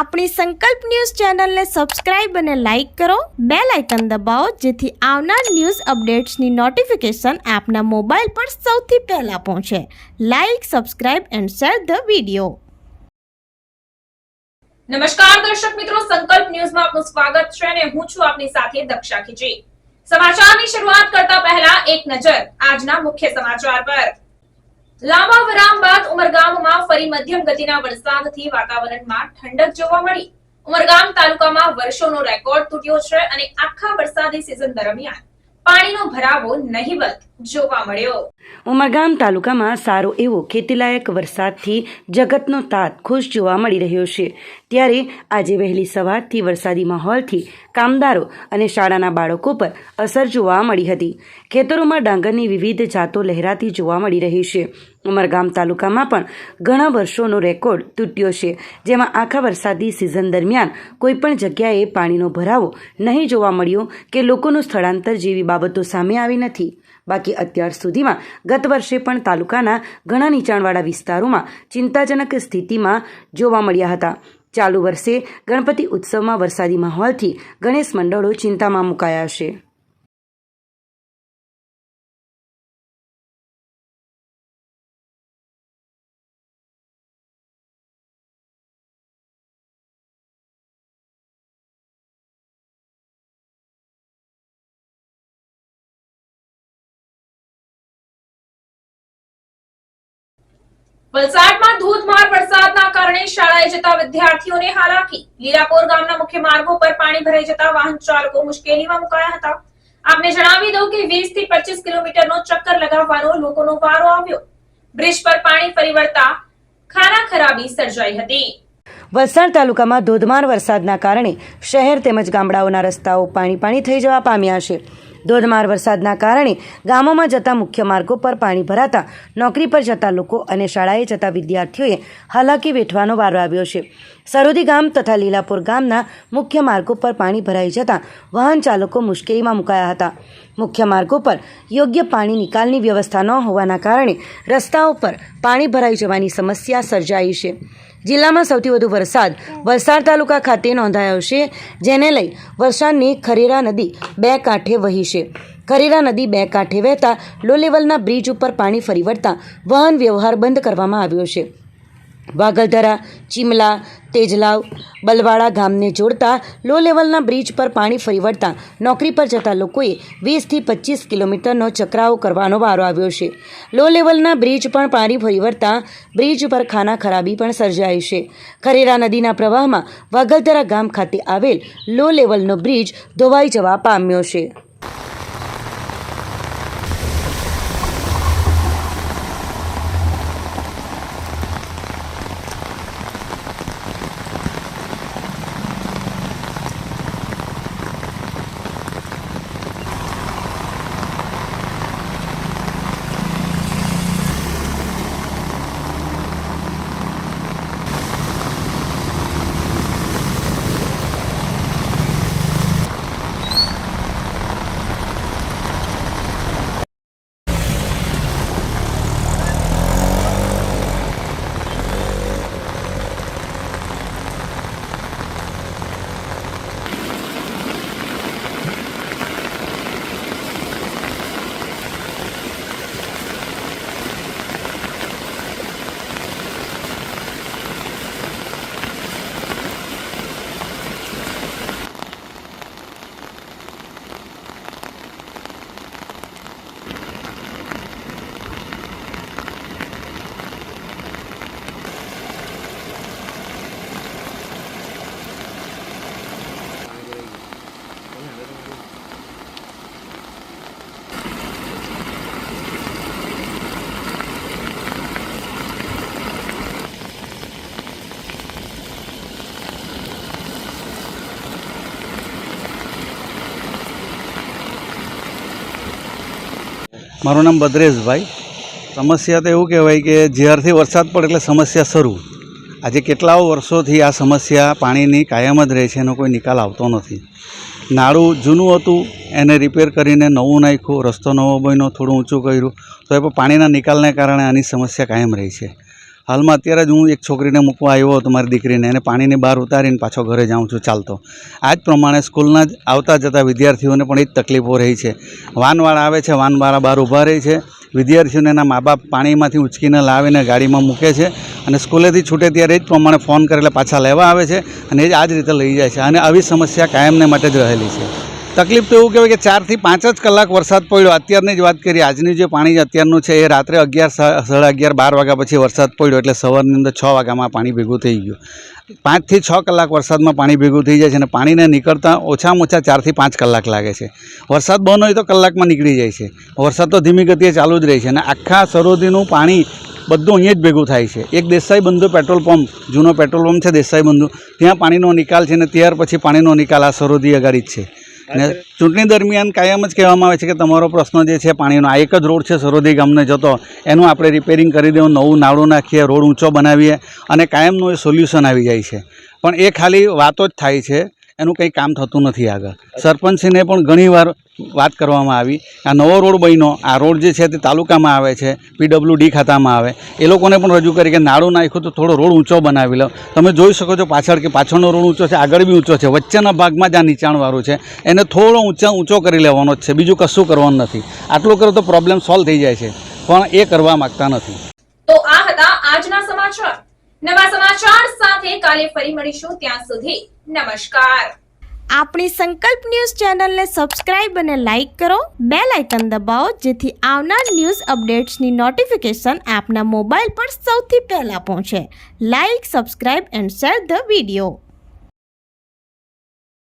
આપણી સંકલ્પ ન્યૂઝ ચેનલને સબસ્ક્રાઇબ અને લાઇક કરો, બેલ આઇકન દબાવો જેથી આવનાર ન્યૂઝ અપડેટ્સની નોટિફિકેશન આપના મોબાઈલ પર સૌથી પહેલા પહોંચે. Like, subscribe and share the video. નમસ્કાર દર્શક મિત્રો, સંકલ્પ ન્યૂઝમાં આપનું સ્વાગત છે અને હું છું આપની સાથે દક્ષા ખીજી. સમાચારની શરૂઆત કરતા પહેલા એક નજર આજના મુખ્ય સમાચાર પર. લાંબા વિરામ બાદ ઉમરગામમાં ફરી મધ્યમ ગતિના વરસાદથી વાતાવરણમાં ઠંડક જોવા મળી. ઉમરગામ તાલુકામાં વર્ષોનો રેકોર્ડ તૂટ્યો છે અને આખા વરસાદી સિઝન દરમિયાન પાણીનો ભરાવો નહિવત જોવા મળ્યો. ઉમરગામ તાલુકામાં સારો એવો ખેતીલાયક વરસાદથી જગતનો તાત ખુશ જોવા મળી રહ્યો છે. ત્યારે આજે વહેલી સવારથી વરસાદી માહોલથી કામદારો અને શાળાના બાળકો પર અસર જોવા મળી હતી. ખેતરોમાં ડાંગરની વિવિધ જાતો લહેરાતી જોવા મળી રહી છે. ઉમરગામ તાલુકામાં પણ ઘણા વર્ષોનો રેકોર્ડ તૂટ્યો છે, જેમાં આખા વરસાદી સિઝન દરમિયાન કોઈપણ જગ્યાએ પાણીનો ભરાવો નહીં જોવા મળ્યો કે લોકોનું સ્થળાંતર જેવી બાબતો સામે આવી નથી. બાકી અત્યાર સુધીમાં ગત વર્ષે પણ તાલુકાના ઘણા નીચાણવાળા વિસ્તારોમાં ચિંતાજનક સ્થિતિમાં જોવા મળ્યા હતા. ચાલુ વર્ષે ગણપતિ ઉત્સવમાં વરસાદી માહોલથી ગણેશ મંડળો ચિંતામાં મુકાયા છે. વલસાડમાં ધોધમાર વરસાદના કારણે શાળાએ જતા વિદ્યાર્થીઓને હાલાકી. લીલાપોર ગામના મુખ્ય માર્ગો પર પાણી ભરાઈ જતા વાહન ચાલકો મુશ્કેલીમાં મુકાયા હતા. આપને જણાવી દઉં કે 20 થી 25 કિલોમીટરનો ચક્કર લગાવવાનો લોકોનો વારો આવ્યો. બ્રિજ પર પાણી ફરી વળતા ખાના ખરાબી સર્જાઈ હતી. વલસાડ તાલુકામાં ધોધમાર વરસાદના કારણે શહેર તેમજ ગામડાઓના રસ્તાઓ પાણી થઈ જવા પામ્યા છે. ધોધમાર વરસાદના કારણે ગામોમાં જતા મુખ્ય માર્ગો પર પાણી ભરાતા નોકરી પર જતા લોકો અને શાળાએ જતા વિદ્યાર્થીઓએ હાલાકી વેઠવાનો વારો આવ્યો છે. સરોદી ગામ તથા લીલાપુર ગામના મુખ્ય માર્ગો પર પાણી ભરાઈ જતા વાહન ચાલકો મુશ્કેલીમાં મુકાયા હતા. મુખ્ય માર્ગો પર યોગ્ય પાણી નિકાલની વ્યવસ્થા ન હોવાના કારણે રસ્તાઓ પર પાણી ભરાઈ જવાની સમસ્યા સર્જાઈ છે. જિલ્લામાં સૌથી વધુ વરસાદ વલસાડ તાલુકા ખાતે નોંધાયો છે, જેને લઈ વલસાડની ખરેરા નદી બે કાંઠે વહી છે. ખરેરા નદી બે કાંઠે વહેતા લો લેવલના બ્રિજ ઉપર પાણી ફરી વળતા વાહન વ્યવહાર બંધ કરવામાં આવ્યો છે. વાગલધરા, ચીમલા, તેજલાવ, બલવાડા ગામને જોડતા લો લેવલના બ્રિજ પર પાણી ફરી વળતા નોકરી પર જતા લોકોએ 20 થી 25 કિલોમીટરનો ચકરાવો કરવાનો વારો આવ્યો છે. લો લેવલના બ્રિજ પણ પાણી ફરી વળતા બ્રિજ પર ખાના ખરાબી પણ સર્જાઈ છે. ખરેરા નદીના પ્રવાહમાં વાગલધરા ગામ ખાતે આવેલ લો લેવલનો બ્રિજ ધોવાઈ જવા પામ્યો છે. મારું નામ ભદ્રેશભાઈ. સમસ્યા તો એવું કહેવાય કે જ્યારથી વરસાદ પડે એટલે સમસ્યા શરૂ. આજે કેટલાઓ વર્ષોથી આ સમસ્યા પાણીની કાયમ જ રહે છે, એનો કોઈ નિકાલ આવતો નથી. નાળું જૂનું હતું એને રિપેર કરીને નવું નાખ્યું, રસ્તો નવો બન્યો, થોડું ઊંચું કર્યું, તો એ પાણીના નિકાલને કારણે આની સમસ્યા કાયમ રહી છે. હાલમાં અત્યારે જ હું એક છોકરીને મૂકવા આવ્યો હતો, મારી દીકરીને, એને પાણીની બહાર ઉતારીને પાછો ઘરે જાઉં છું ચાલતો. આ જ પ્રમાણે સ્કૂલના જ આવતા જતા વિદ્યાર્થીઓને પણ એ જ તકલીફો રહી છે. વાનવાળા આવે છે, વાનવાળા બહાર ઊભા રહે છે, વિદ્યાર્થીઓને એના મા બાપ પાણીમાંથી ઉંચકીને લાવીને ગાડીમાં મૂકે છે અને સ્કૂલેથી છૂટે ત્યારે એ જ પ્રમાણે ફોન કરે એટલે પાછા લેવા આવે છે અને એ જ આ જ રીતે લઈ જાય છે. અને આવી સમસ્યા કાયમને માટે જ રહેલી છે. તકલીફ તો એવું કહેવાય કે 4 થી 5 જ કલાક વરસાદ પડ્યો. અત્યારની જ વાત કરીએ, આજની જે પાણી અત્યારનું છે એ રાત્રે 11, 11:30, 12 વાગ્યા પછી વરસાદ પડ્યો એટલે સવારની અંદર 6 વાગ્યામાં પાણી ભેગું થઈ ગયું. 5 થી 6 કલાક વરસાદમાં પાણી ભેગું થઈ જાય છે અને પાણીને નીકળતા ઓછામાં ઓછા 4 થી 5 કલાક લાગે છે. વરસાદ બંધ હોય તો કલાકમાં નીકળી જાય છે. વરસાદ તો ધીમી ગતિએ ચાલુ જ રહે છે અને આખા સરોદીનું પાણી બધું અહીંયા જ ભેગું થાય છે. એક દેસાઈ બંધુ પેટ્રોલ પંપ, જૂનો પેટ્રોલ પંપ છે દેસાઈ બંધુ, ત્યાં પાણીનો નિકાલ છે અને ત્યાર પછી પાણીનો નિકાલ આ સરોદી અગાડી જ છે. અને ચૂંટણી દરમિયાન કાયમ જ કહેવામાં આવે છે કે તમારો પ્રશ્ન જે છે પાણીનો, આ એક જ રોડ છે સરોદી ગામને જતો, એનું આપણે રિપેરિંગ કરી દેવું, નવું નાળું નાખીએ, રોડ ઊંચો બનાવીએ અને કાયમનું એ સોલ્યુશન આવી જાય છે. પણ એ ખાલી વાતો જ થાય છે, એનું કંઈ કામ થતું નથી આગળ. સરપંચશ્રીને પણ ઘણીવાર વાત કરવામાં આવી. આ નવો રોડ બન્યો, આ રોડ જે છે તે તાલુકામાં આવે છે, PWD ખાતામાં આવે, એ લોકોને પણ રજૂ કરી કે નાળું નાખ્યું તો થોડો રોડ ઊંચો બનાવી લો. તમે જોઈ શકો છો પાછળ કે પાછળનો રોડ ઊંચો છે, આગળ બી ઊંચો છે, વચ્ચેના ભાગમાં જ આ નીચાણવાળું છે, એને થોડો ઊંચો કરી લેવાનો જ છે, બીજું કશું કરવાનું નથી. આટલું કરો તો પ્રોબ્લેમ સોલ્વ થઈ જાય છે, પણ એ કરવા માગતા નથી. તો આ હતા આજના સમાચાર. નવા સમાચાર સાથે કાલે ફરી મળીશું. ત્યાં સુધી નમસ્કાર. આપણી સંકલ્પ ન્યૂઝ ચેનલને સબસ્ક્રાઇબ અને લાઇક કરો, બેલ આઇકન દબાવો જેથી આવનાર ન્યૂઝ અપડેટ્સની નોટિફિકેશન આપના મોબાઈલ પર સૌથી પહેલા પહોંચે. Like, subscribe and share the video.